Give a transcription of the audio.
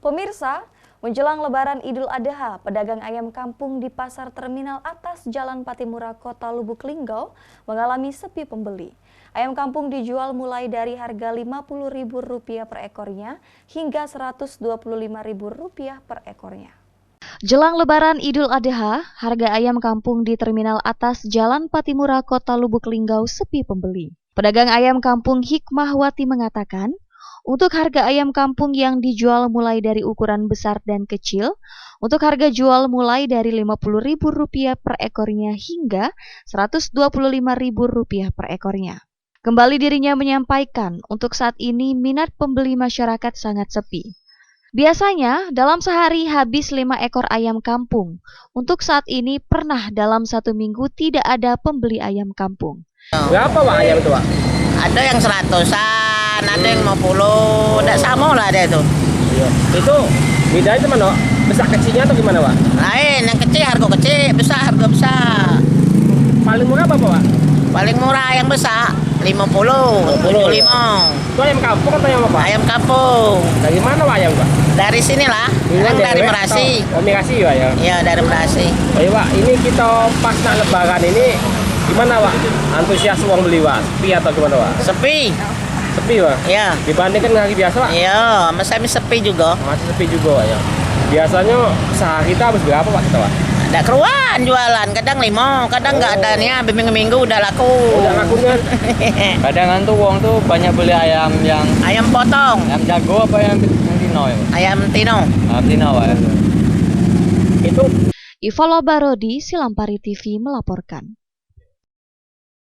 Pemirsa, menjelang Lebaran Idul Adha, pedagang ayam kampung di Pasar Terminal Atas Jalan Patimura, Kota Lubuk Linggau mengalami sepi pembeli. Ayam kampung dijual mulai dari harga Rp50.000 per ekornya hingga Rp125.000 per ekornya. Jelang Lebaran Idul Adha, harga ayam kampung di Terminal Atas Jalan Patimura, Kota Lubuk Linggau sepi pembeli. Pedagang ayam kampung Hikmahwati mengatakan, untuk harga ayam kampung yang dijual mulai dari ukuran besar dan kecil, untuk harga jual mulai dari Rp50.000 per ekornya hingga Rp125.000 per ekornya. Kembali dirinya menyampaikan, untuk saat ini minat pembeli masyarakat sangat sepi. Biasanya dalam sehari habis 5 ekor ayam kampung. Untuk saat ini pernah dalam 1 minggu tidak ada pembeli ayam kampung. Berapa Pak ayam itu Pak? Ada yang 100-an, ada yang 50, tidak sama lah ada itu. Iya. Itu bedanya itu mana Pak? Besar kecilnya atau gimana Pak? Lain, yang kecil harga kecil, besar harga besar. Paling murah apa Pak? Paling murah yang besar, 50, 75. Itu ayam kampung atau ayam apa? Ayam kampung. Dari mana Pak ayam Pak? Dari sinilah, kan dari Merasi. Oh Merasi Pak ya? Iya, dari Merasi. Oh iya Pak, ini kita pas nak Lebaran ini gimana Pak? Antusias uang beli Pak? Sepi atau gimana Pak? Sepi. Sepi Pak? Iya. Dibandingkan hari biasa Pak? Iya, masih sepi juga. Masih sepi juga Pak ya? Biasanya sehari kita habis berapa Pak kita Pak? Ada keruan jualan, kadang 5, kadang nggak ada nih, minggu-minggu udah laku. Udah lakunya? Kadang tuh uang tuh banyak beli ayam yang Ayam potong. ayam jago apa yang tino ya? Ayam tino. Ayam tino Pak ya. Itu Iva Lobarodi, Silampari TV melaporkan.